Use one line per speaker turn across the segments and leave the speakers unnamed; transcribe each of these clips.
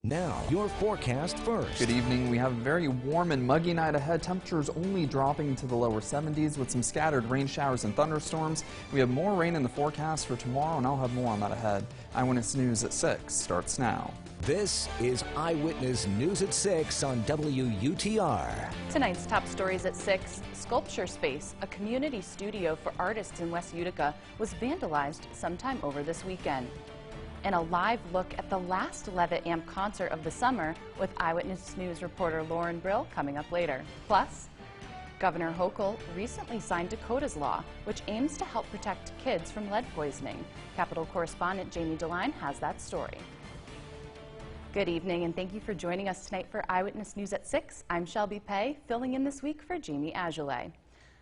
Now, your forecast first.
Good evening. We have a very warm and muggy night ahead. Temperatures only dropping into the lower 70s with some scattered rain showers and thunderstorms. We have more rain in the forecast for tomorrow, and I'll have more on that ahead. Eyewitness News at 6 starts now.
This is Eyewitness News at 6 on WUTR.
Tonight's top stories at 6. Sculpture Space, a community studio for artists in West Utica, was vandalized sometime over this weekend. And a live look at the last Levitt Amp concert of the summer with Eyewitness News reporter Lauren Brill coming up later. Plus, Governor Hochul recently signed Dakota's law, which aims to help protect kids from lead poisoning. Capitol correspondent Jamie DeLine has that story. Good evening, and thank you for joining us tonight for Eyewitness News at 6. I'm Shelby Pei, filling in this week for Jamie Ajoulay.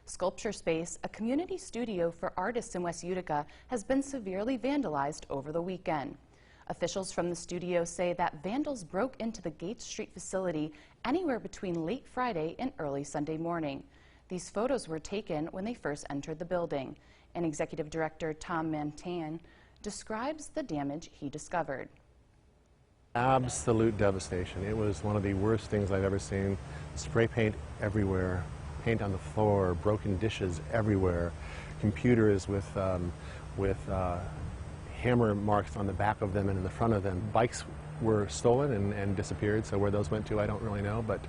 Sculpture Space, a community studio for artists in West Utica, has been severely vandalized over the weekend. Officials from the studio say that vandals broke into the Gates Street facility anywhere between late Friday and early Sunday morning. These photos were taken when they first entered the building, and Executive Director Tom Mantan describes the damage he discovered.
Absolute devastation. It was one of the worst things I've ever seen. Spray paint everywhere. Paint on the floor, broken dishes everywhere, computers with hammer marks on the back of them and in the front of them. Bikes were stolen and disappeared, so where those went to I don't really know, but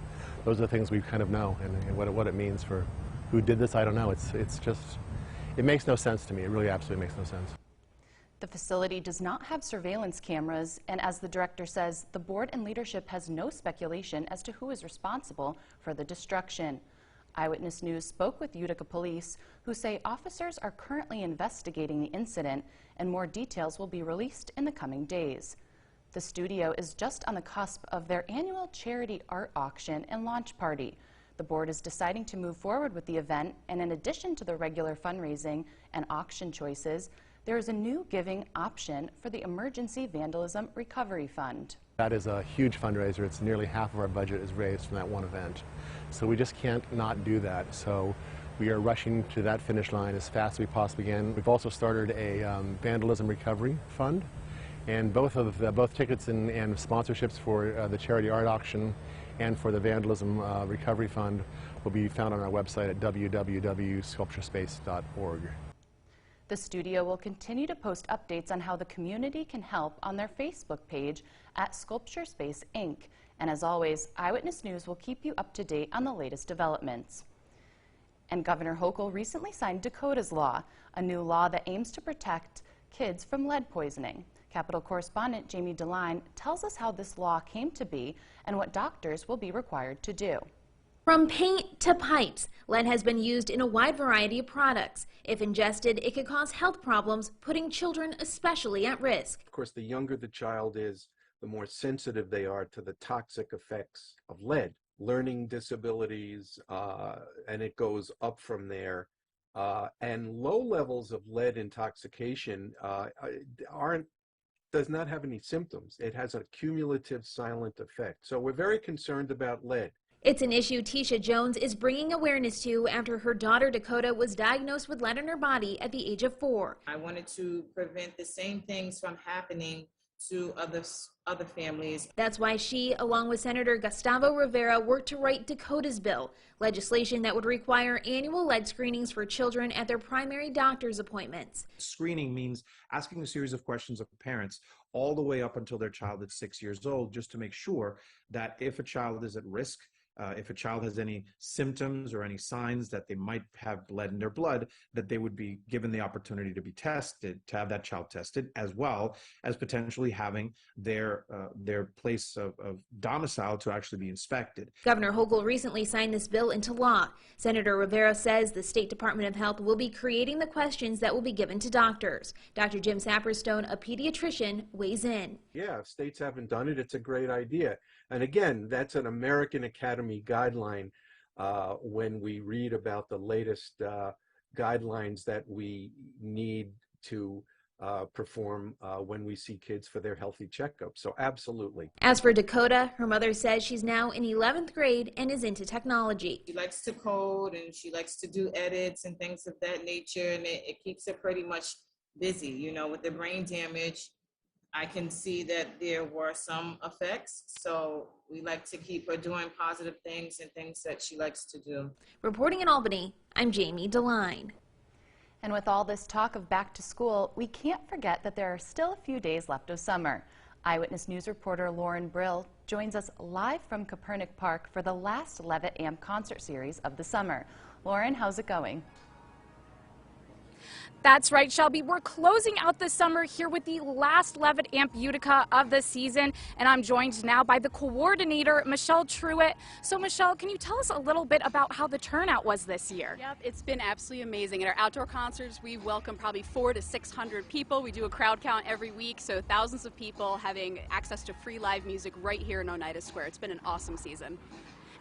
those are the things we kind of know, and what it means for who did this, I don't know. It's just, it makes no sense to me. It really absolutely makes no sense.
The facility does not have surveillance cameras, and as the director says, the board and leadership has no speculation as to who is responsible for the destruction. Eyewitness News spoke with Utica Police, who say officers are currently investigating the incident and more details will be released in the coming days. The studio is just on the cusp of their annual charity art auction and launch party. The board is deciding to move forward with the event, and in addition to the regular fundraising and auction choices, there is a new giving option for the Emergency Vandalism Recovery Fund.
That is a huge fundraiser. It's nearly half of our budget is raised from that one event. So we just can't not do that. So we are rushing to that finish line as fast as we possibly can. We've also started a vandalism recovery fund, and both tickets and sponsorships for the charity art auction and for the vandalism recovery fund will be found on our website at www.sculpturespace.org.
The studio will continue to post updates on how the community can help on their Facebook page at Sculpture Space Inc. And as always, Eyewitness News will keep you up to date on the latest developments. And Governor Hochul recently signed Dakota's law, a new law that aims to protect kids from lead poisoning. Capitol correspondent Jamie DeLine tells us how this law came to be and what doctors will be required to do.
From paint to pipes, lead has been used in a wide variety of products. If ingested, it could cause health problems, putting children especially at risk.
Of course, the younger the child is, the more sensitive they are to the toxic effects of lead. Learning disabilities, and it goes up from there. And low levels of lead intoxication does not have any symptoms. It has a cumulative silent effect. So we're very concerned about lead.
It's an issue Tisha Jones is bringing awareness to after her daughter Dakota was diagnosed with lead in her body at the age of 4.
I wanted to prevent the same things from happening to other families.
That's why she, along with Senator Gustavo Rivera, worked to write Dakota's bill, legislation that would require annual lead screenings for children at their primary doctor's appointments.
Screening means asking a series of questions of parents all the way up until their child is 6 years old, just to make sure that if a child is at risk, if a child has any symptoms or any signs that they might have lead in their blood, that they would be given the opportunity to be tested, to have that child tested, as well as potentially having their place of domicile to actually be inspected.
Governor Hochul recently signed this bill into law. Senator Rivera says the State Department of Health will be creating the questions that will be given to doctors. Dr. Jim Saperstone, a pediatrician, weighs in.
Yeah, if states haven't done it, it's a great idea. And again, that's an American Academy guideline. When we read about the latest guidelines that we need to perform when we see kids for their healthy checkup. So absolutely.
As for Dakota, her mother says she's now in 11th grade and is into technology.
She likes to code and she likes to do edits and things of that nature, and it keeps her pretty much busy. You know, with the brain damage, I can see that there were some effects, so we like to keep her doing positive things and things that she likes to do.
Reporting in Albany, I'm Jamie DeLine.
And with all this talk of back to school, we can't forget that there are still a few days left of summer. Eyewitness News reporter Lauren Brill joins us live from Copernic Park for the last Levitt AMP concert series of the summer. Lauren, how's it going?
That's right, Shelby. We're closing out the summer here with the last Levitt AMP Utica of the season, and I'm joined now by the coordinator, Michelle Truitt. So, Michelle, can you tell us a little bit about how the turnout was this year?
Yep, it's been absolutely amazing. At our outdoor concerts, we welcome probably 400 to 600 people. We do a crowd count every week, so thousands of people having access to free live music right here in Oneida Square. It's been an awesome season.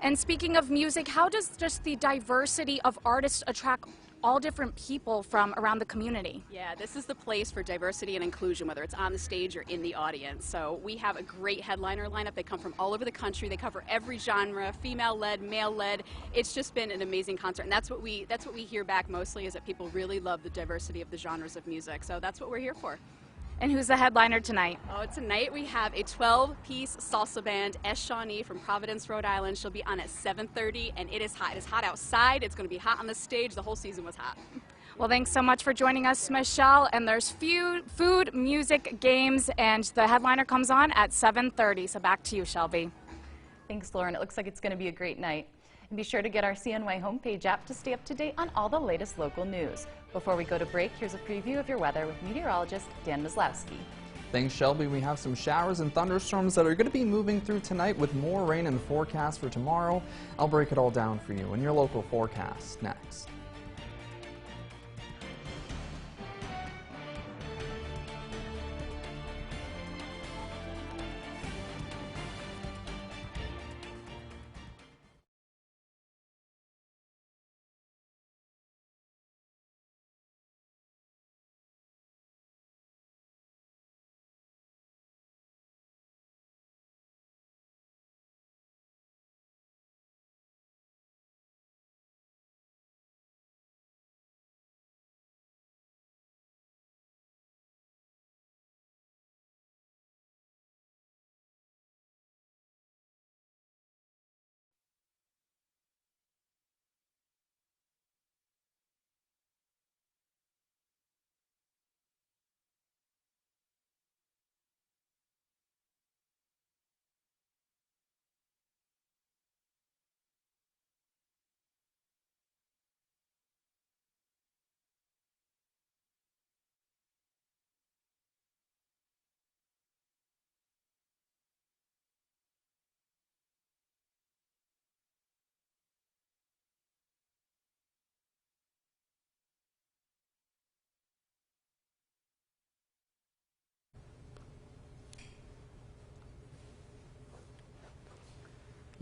And speaking of music, how does just the diversity of artists attract all different people from around the community?
Yeah, this is the place for diversity and inclusion, whether it's on the stage or in the audience. So we have a great headliner lineup. They come from all over the country. They cover every genre, female-led, male-led. It's just been an amazing concert, and that's what we hear back mostly, is that people really love the diversity of the genres of music. So that's what we're here for.
And who's the headliner tonight?
Oh, tonight we have a 12-piece salsa band, S. Shawnee from Providence, Rhode Island. She'll be on at 7:30, and it is hot. It is hot outside. It's going to be hot on the stage. The whole season was hot.
Well, thanks so much for joining us, Michelle. And there's food, music, games, and the headliner comes on at 7:30. So back to you, Shelby.
Thanks, Lauren. It looks like it's going to be a great night. And be sure to get our CNY homepage app to stay up to date on all the latest local news. Before we go to break, here's a preview of your weather with meteorologist Dan Maslowski.
Thanks, Shelby. We have some showers and thunderstorms that are going to be moving through tonight with more rain in the forecast for tomorrow. I'll break it all down for you in your local forecast next.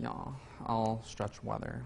Yeah, I'll stretch weather.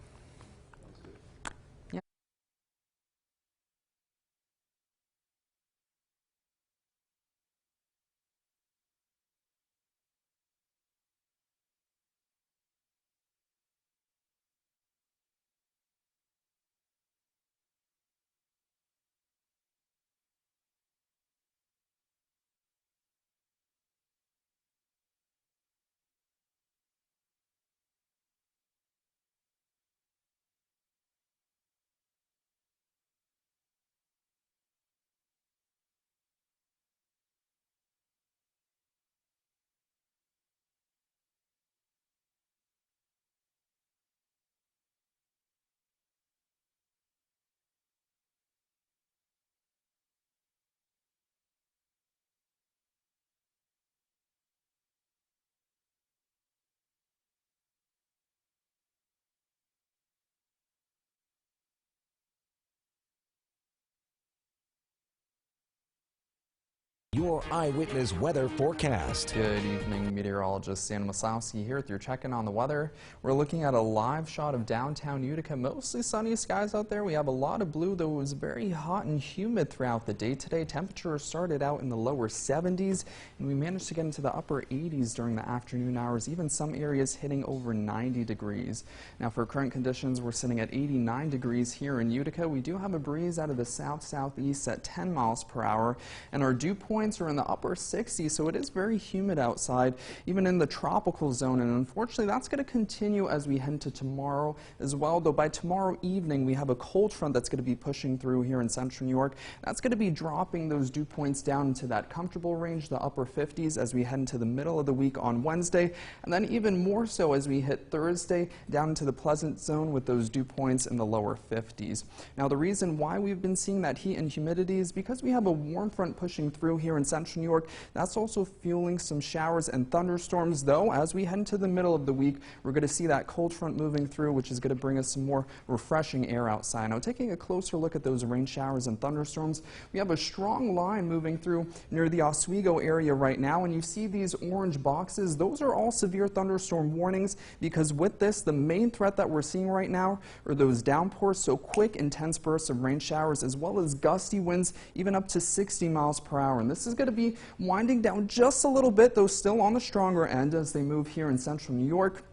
Your Eyewitness weather forecast.
Good evening, meteorologist Dan Maslowski here with your check-in on the weather. We're looking at a live shot of downtown Utica. Mostly sunny skies out there. We have a lot of blue, though it was very hot and humid throughout the day today. Temperatures started out in the lower 70s, and we managed to get into the upper 80s during the afternoon hours, even some areas hitting over 90 degrees. Now, for current conditions, we're sitting at 89 degrees here in Utica. We do have a breeze out of the south-southeast at 10 miles per hour, and our dew points points are in the upper 60s, so it is very humid outside, even in the tropical zone. And unfortunately, that's going to continue as we head into tomorrow as well, though by tomorrow evening, we have a cold front that's going to be pushing through here in central New York. That's going to be dropping those dew points down into that comfortable range, the upper 50s, as we head into the middle of the week on Wednesday, and then even more so as we hit Thursday down into the pleasant zone with those dew points in the lower 50s. Now, the reason why we've been seeing that heat and humidity is because we have a warm front pushing through here in central New York. That's also fueling some showers and thunderstorms, though as we head into the middle of the week, we're going to see that cold front moving through, which is going to bring us some more refreshing air outside. Now, taking a closer look at those rain showers and thunderstorms, we have a strong line moving through near the Oswego area right now, and you see these orange boxes. Those are all severe thunderstorm warnings, because with this, the main threat that we're seeing right now are those downpours, so quick, intense bursts of rain showers, as well as gusty winds, even up to 60 miles per hour. And this is going to be winding down just a little bit, though still on the stronger end as they move here in central New York.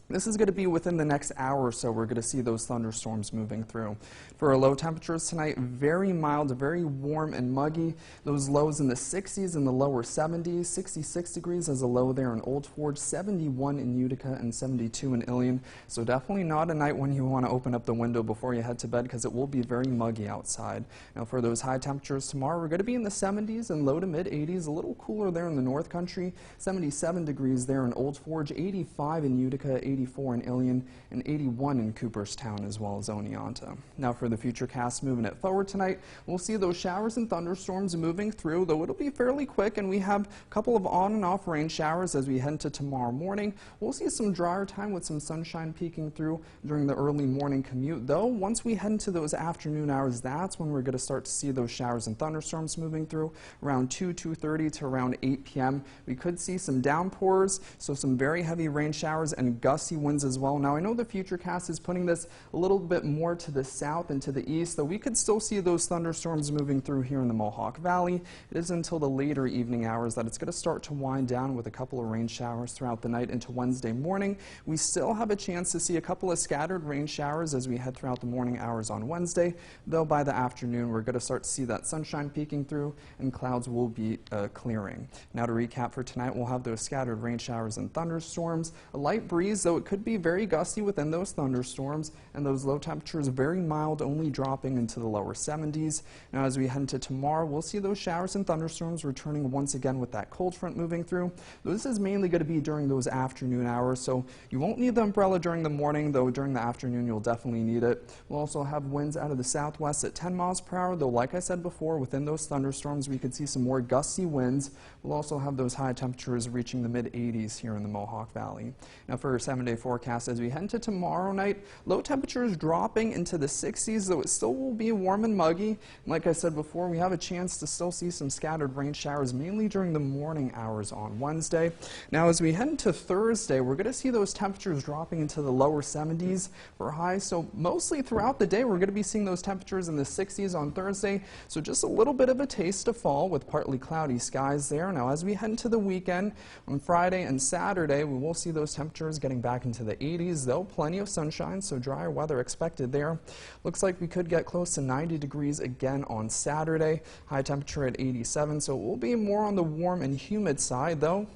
This is going to be within the next hour or so. We're going to see those thunderstorms moving through. For our low temperatures tonight, very mild, very warm and muggy. Those lows in the 60s and the lower 70s, 66 degrees as a low there in Old Forge, 71 in Utica, and 72 in Ilion. So definitely not a night when you want to open up the window before you head to bed, because it will be very muggy outside. Now, for those high temperatures tomorrow, we're going to be in the 70s and low to mid 80s, a little cooler there in the North Country, 77 degrees there in Old Forge, 85 in Utica, 84 in Ilion, and 81 in Cooperstown as well as Oneonta. Now, for the future cast moving it forward tonight, we'll see those showers and thunderstorms moving through, though it'll be fairly quick, and we have a couple of on and off rain showers as we head into tomorrow morning. We'll see some drier time with some sunshine peeking through during the early morning commute, though once we head into those afternoon hours, that's when we're going to start to see those showers and thunderstorms moving through around 2:30 to around 8 p.m. We could see some downpours, so some very heavy rain showers and gusty winds as well. Now, I know the Futurecast is putting this a little bit more to the south and to the east, though we could still see those thunderstorms moving through here in the Mohawk Valley. It is until the later evening hours that it's going to start to wind down with a couple of rain showers throughout the night into Wednesday morning. We still have a chance to see a couple of scattered rain showers as we head throughout the morning hours on Wednesday, though by the afternoon we're going to start to see that sunshine peeking through and clouds will be clearing. Now, to recap for tonight, we'll have those scattered rain showers and thunderstorms, a light breeze, though it could be very gusty within those thunderstorms, and those low temperatures very mild, only dropping into the lower 70s. Now, as we head into tomorrow, we'll see those showers and thunderstorms returning once again with that cold front moving through. This is mainly going to be during those afternoon hours, so you won't need the umbrella during the morning, though during the afternoon you'll definitely need it. We'll also have winds out of the southwest at 10 miles per hour, though like I said before, within those thunderstorms we could see some more gusty winds. We'll also have those high temperatures reaching the mid 80s here in the Mohawk Valley. Now, for our 7-day forecast, as we head into tomorrow night, low temperatures dropping into the 60s, though it still will be warm and muggy. And like I said before, we have a chance to still see some scattered rain showers, mainly during the morning hours on Wednesday. Now, as we head into Thursday, we're going to see those temperatures dropping into the lower 70s for highs. So mostly throughout the day, we're going to be seeing those temperatures in the 60s on Thursday. So just a little bit of a taste of fall with partly cloudy skies there. Now, as we head into the weekend, on Friday and Saturday, we will see those temperatures getting back into the 80s, though plenty of sunshine, so drier weather expected there. Looks like we could get close to 90 degrees again on Saturday, high temperature at 87, so it will be more on the warm and humid side, though.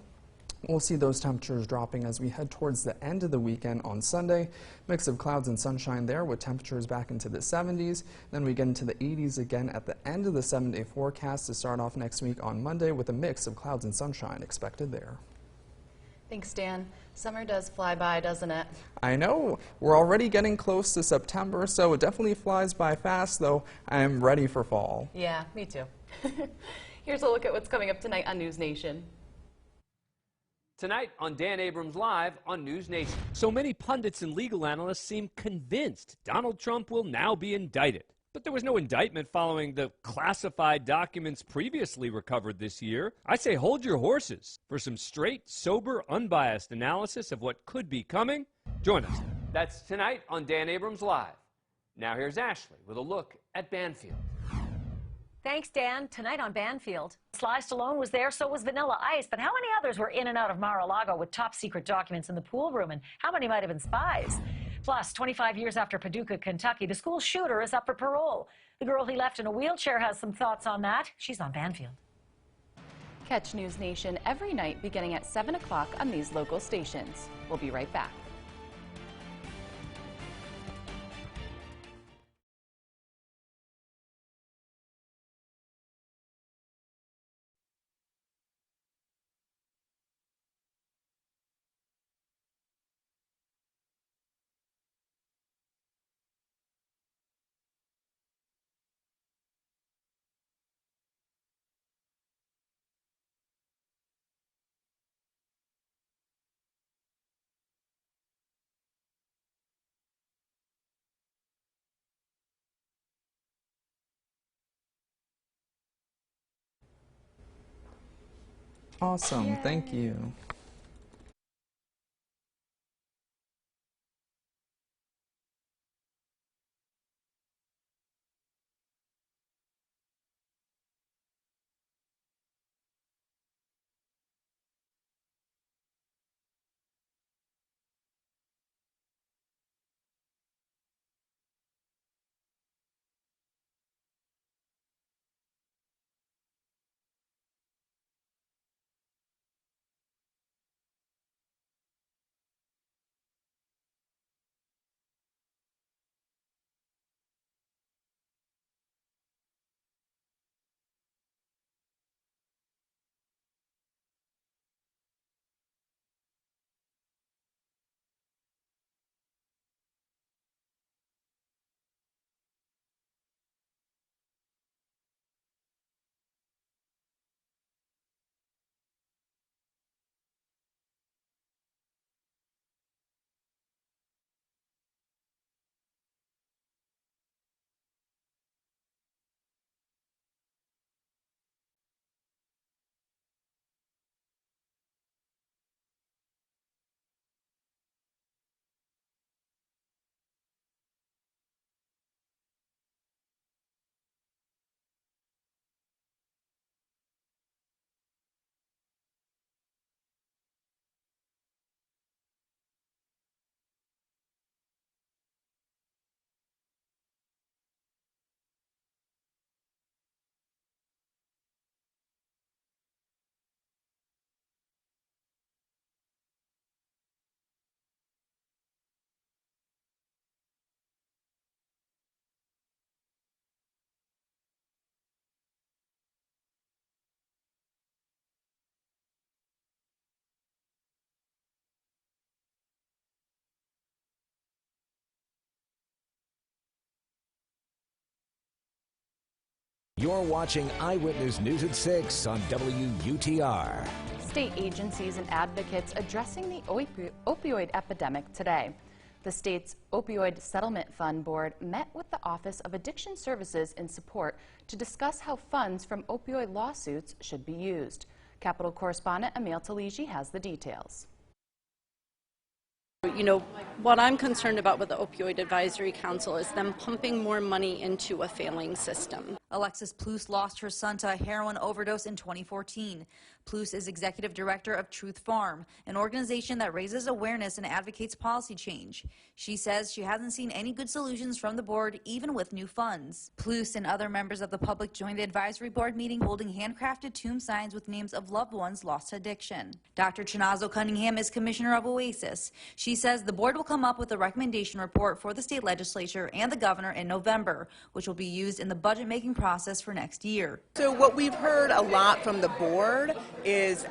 We'll see those temperatures dropping as we head towards the end of the weekend on Sunday. Mix of clouds and sunshine there with temperatures back into the 70s. Then we get into the 80s again at the end of the 7-day forecast to start off next week on Monday with a mix of clouds and sunshine expected there.
Thanks, Dan. Summer does fly by, doesn't it?
I know. We're already getting close to September, so it definitely flies by fast, though I'm ready for fall.
Yeah, me too. Here's a look at what's coming up tonight on News Nation.
Tonight on Dan Abrams Live on News Nation. So many pundits and legal analysts seem convinced Donald Trump will now be indicted. But there was no indictment following the classified documents previously recovered this year. I say hold your horses for some straight, sober, unbiased analysis of what could be coming. Join us. That's tonight on Dan Abrams Live. Now here's Ashley with a look at Banfield.
Thanks, Dan. Tonight on Banfield, Sly Stallone was there, so was Vanilla Ice. But how many others were in and out of Mar-a-Lago with top-secret documents in the pool room, and how many might have been spies? Plus, 25 years after Paducah, Kentucky, the school shooter is up for parole. The girl he left in a wheelchair has some thoughts on that. She's on Banfield.
Catch News Nation every night beginning at 7 o'clock on these local stations. We'll be right back.
Awesome,
Yay.
thank you.
You're watching Eyewitness News at 6 on WUTR.
State agencies and advocates addressing the opioid epidemic today. The state's Opioid Settlement Fund Board met with the Office of Addiction Services in support to discuss how funds from opioid lawsuits should be used. Capitol correspondent Emil Taligi has the details.
You know, what I'm concerned about with the Opioid Advisory Council is them pumping more money into a failing system.
Alexis Plouffe lost her son to a heroin overdose in 2014. Plouffe is executive director of Truth Farm, an organization that raises awareness and advocates policy change. She says she hasn't seen any good solutions from the board, even with new funds. Plouffe and other members of the public joined the advisory board meeting holding handcrafted tomb signs with names of loved ones lost to addiction. Dr. Chinazo Cunningham is commissioner of OASIS. She says the board will come up with a recommendation report for the state legislature and the governor in November, which will be used in the budget-making process for next year.
So what we've heard a lot from the board is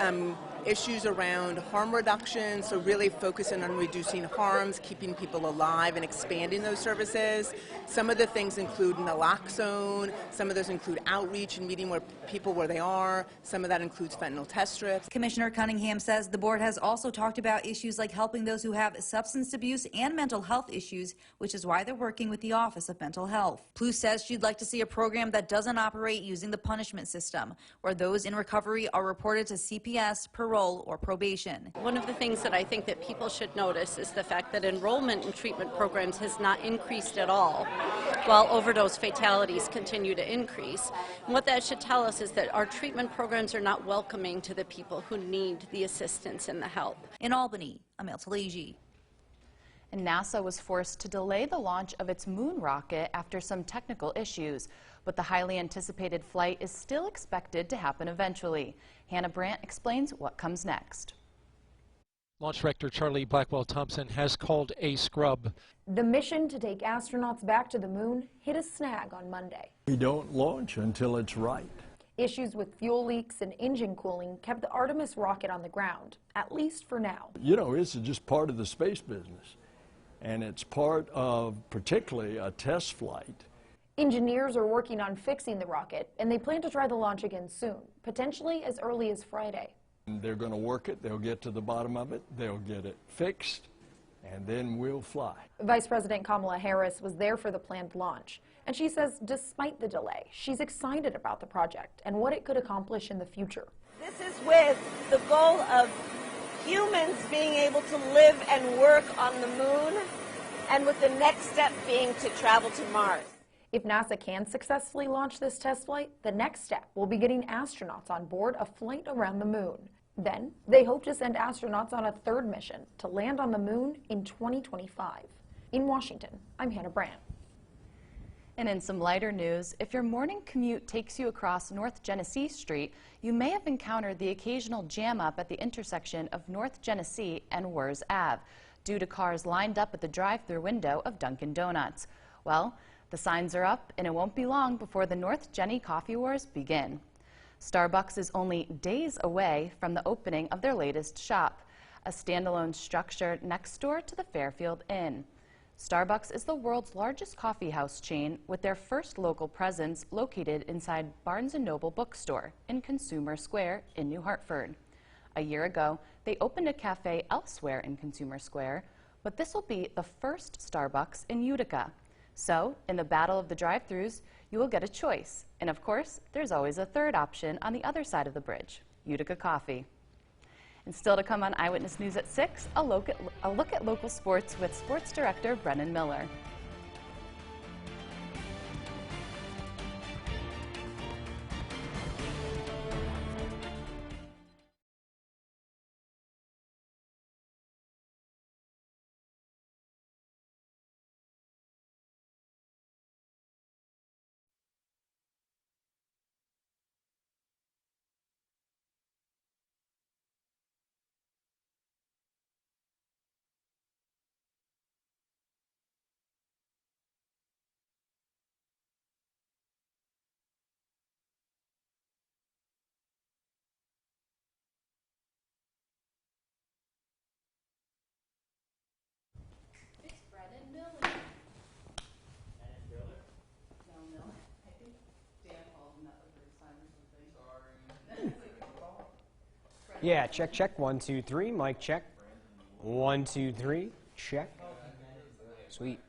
issues around harm reduction, so really focusing on reducing harms, keeping people alive, and expanding those services. Some of the things include naloxone, some of those include outreach and meeting people where they are, some of that includes fentanyl test strips.
Commissioner Cunningham says the board has also talked about issues like helping those who have substance abuse and mental health issues, which is why they're working with the Office of Mental Health. Plouffe says she'd like to see a program that doesn't operate using the punishment system, where those in recovery are reported to CPS, parole, or probation.
One of the things that I think that people should notice is the fact that enrollment in treatment programs has not increased at all, while overdose fatalities continue to increase. And what that should tell us is that our treatment programs are not welcoming to the people who need the assistance and the help.
In Albany, Emil Taligi.
And NASA was forced to delay the launch of its moon rocket after some technical issues. But the highly anticipated flight is still expected to happen eventually. Hannah Brandt explains what comes next.
Launch Director Charlie Blackwell-Thompson has called a scrub.
The mission to take astronauts back to the moon hit a snag on Monday.
We don't launch until it's right.
Issues with fuel leaks and engine cooling kept the Artemis rocket on the ground, at least for now.
You know, this is just part of the space business, and it's part of particularly a test flight.
Engineers are working on fixing the rocket, and they plan to try the launch again soon, potentially as early as Friday.
They're going to work it, they'll get to the bottom of it, they'll get it fixed, and then we'll fly.
Vice President Kamala Harris was there for the planned launch, and she says despite the delay, she's excited about the project and what it could accomplish in the future.
This is with the goal of humans being able to live and work on the moon, and with the next step being to travel to Mars.
If NASA can successfully launch this test flight, the next step will be getting astronauts on board a flight around the moon. Then, they hope to send astronauts on a third mission to land on the moon in 2025. In Washington, I'm Hannah Brandt.
And in some lighter news, if your morning commute takes you across North Genesee Street, you may have encountered the occasional jam up at the intersection of North Genesee and Wurz Ave due to cars lined up at the drive-through window of Dunkin' Donuts. Well, the signs are up, and it won't be long before the North Genny Coffee Wars begin. Starbucks is only days away from the opening of their latest shop, a standalone structure next door to the Fairfield Inn. Starbucks is the world's largest coffee house chain, with their first local presence located inside Barnes & Noble bookstore in Consumer Square in New Hartford. A year ago, they opened a cafe elsewhere in Consumer Square, but this will be the first Starbucks in Utica. So, in the battle of the drive-thrus, you will get a choice. And of course, there's always a third option on the other side of the bridge, Utica coffee. And still to come on Eyewitness News at 6, a look at local sports with Sports Director Brennan Miller.
Yeah, check, check. 1, 2, 3. Mic check. 1, 2, 3. Check. Sweet.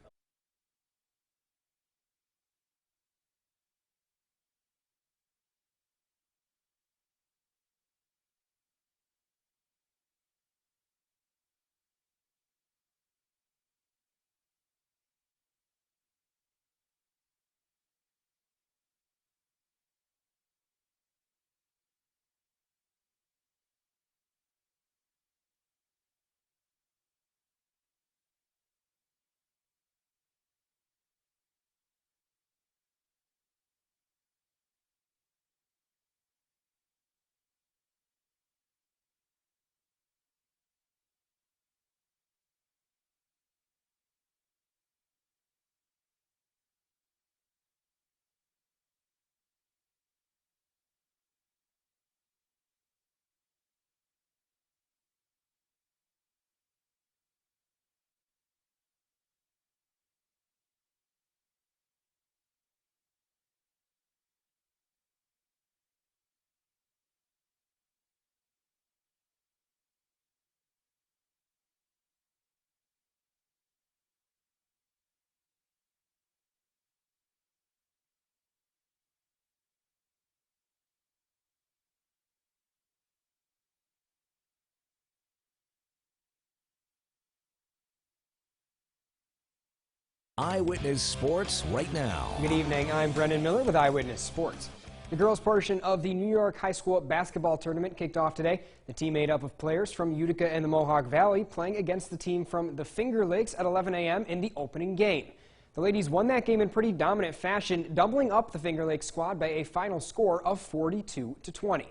Eyewitness Sports right now.
Good evening. I'm Brendan Miller with Eyewitness Sports. The girls' portion of the New York High School basketball tournament kicked off today. The team made up of players from Utica and the Mohawk Valley playing against the team from the Finger Lakes at 11 a.m. in the opening game. The ladies won that game in pretty dominant fashion, doubling up the Finger Lakes squad by a final score of 42-20.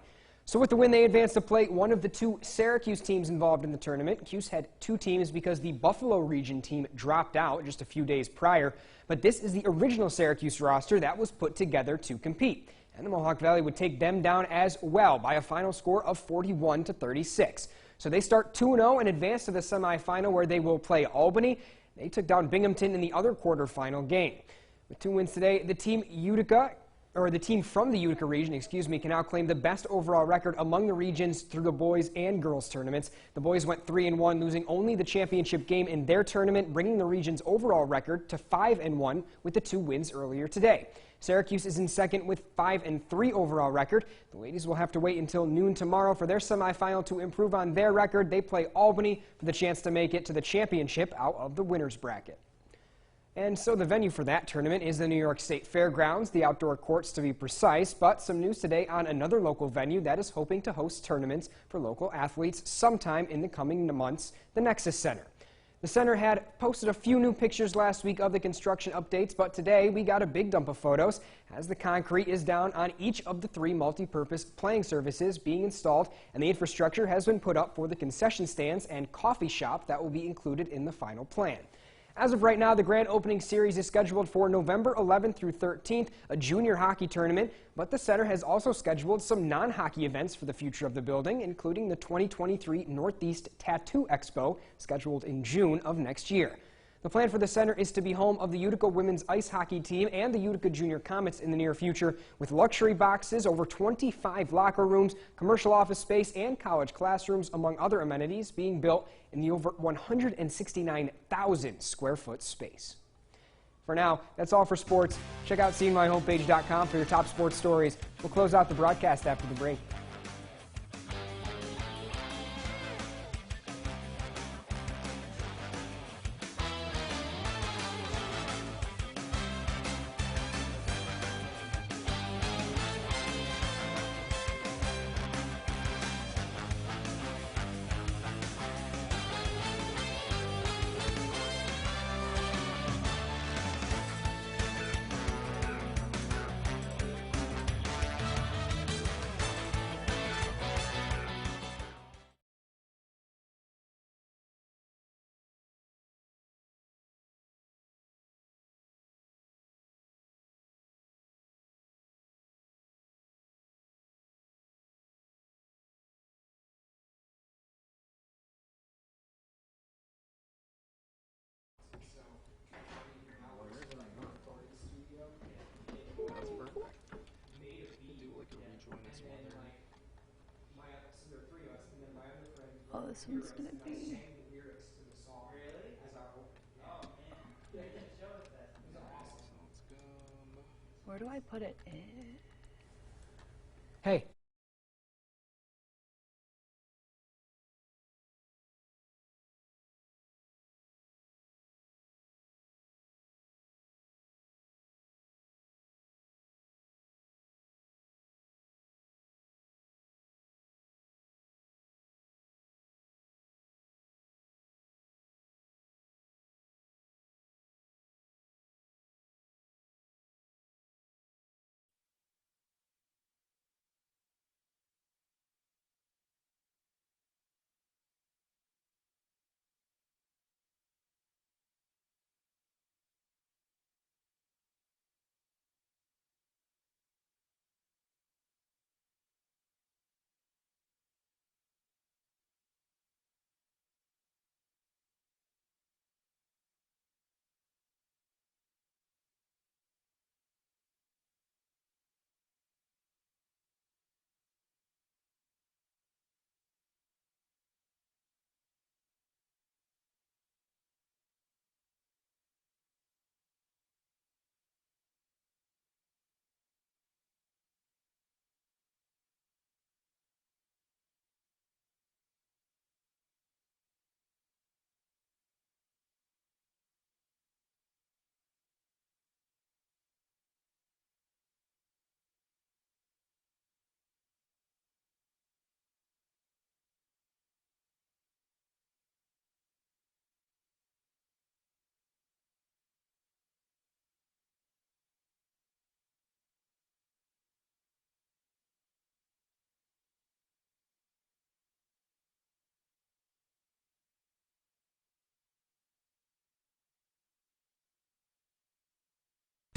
So with the win, they advanced to play one of the two Syracuse teams involved in the tournament. Cuse had two teams because the Buffalo region team dropped out just a few days prior. But this is the original Syracuse roster that was put together to compete. And the Mohawk Valley would take them down as well by a final score of 41-36. So they start 2-0 and advance to the semifinal where they will play Albany. They took down Binghamton in the other quarterfinal game. With 2 wins today, the team from the Utica region, can now claim the best overall record among the regions through the boys and girls tournaments. The boys went 3-1, losing only the championship game in their tournament, bringing the region's overall record to 5-1 with the 2 wins earlier today. Syracuse is in second with 5-3 overall record. The ladies will have to wait until noon tomorrow for their semifinal to improve on their record. They play Albany for the chance to make it to the championship out of the winner's bracket. And so the venue for that tournament is the New York State Fairgrounds, the outdoor courts to be precise, but some news today on another local venue that is hoping to host tournaments for local athletes sometime in the coming months, the Nexus Center. The center had posted a few new pictures last week of the construction updates, but today we got a big dump of photos as the concrete is down on each of the 3 multi-purpose playing surfaces being installed, and the infrastructure has been put up for the concession stands and coffee shop that will be included in the final plan. As of right now, the grand opening series is scheduled for November 11th through 13th, a junior hockey tournament, but the center has also scheduled some non-hockey events for the future of the building, including the 2023 Northeast Tattoo Expo, scheduled in June of next year. The plan for the center is to be home of the Utica women's ice hockey team and the Utica Junior Comets in the near future, with luxury boxes, over 25 locker rooms, commercial office space, and college classrooms, among other amenities, being built in the over 169,000 square foot space. For now, that's all for sports. Check out seeingmyhomepage.com for your top sports stories. We'll close out the broadcast after the break.
Oh, this one's gonna be. Where do I put it?
Hey.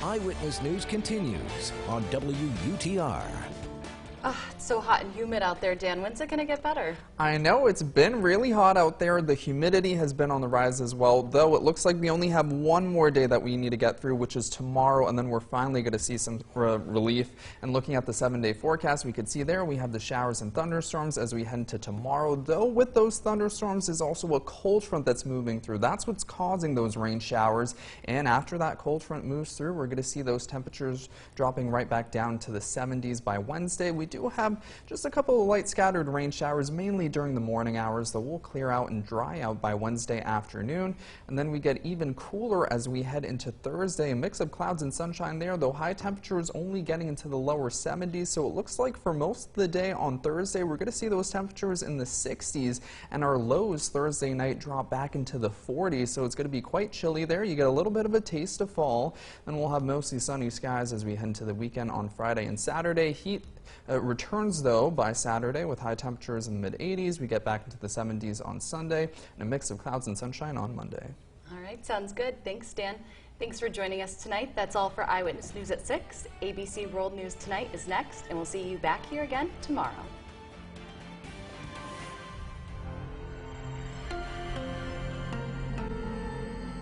Eyewitness News continues on WUTR.
It's so hot and humid out there, Dan. When's it going to get better?
I know, it's been really hot out there. The humidity has been on the rise as well, though it looks like we only have one more day that we need to get through, which is tomorrow, and then we're finally going to see some relief. And looking at the 7-day forecast, we could see there we have the showers and thunderstorms as we head into tomorrow, though with those thunderstorms is also a cold front that's moving through. That's what's causing those rain showers, and after that cold front moves through, we're going to see those temperatures dropping right back down to the 70s by Wednesday. We do have just a couple of light scattered rain showers, mainly during the morning hours, that will clear out and dry out by Wednesday afternoon. And then we get even cooler as we head into Thursday. A mix of clouds and sunshine there, though high temperatures only getting into the lower 70s. So it looks like for most of the day on Thursday, we're going to see those temperatures in the 60s, and our lows Thursday night drop back into the 40s. So it's going to be quite chilly there. You get a little bit of a taste of fall, and we'll have mostly sunny skies as we head into the weekend on Friday and Saturday. Heat returns, though, by Saturday with high temperatures in the mid-80s. We get back into the 70s on Sunday, and a mix of clouds and sunshine on Monday.
All right, sounds good. Thanks, Dan. Thanks for joining us tonight. That's all for Eyewitness News at 6. ABC World News Tonight is next, and we'll see you back here again tomorrow.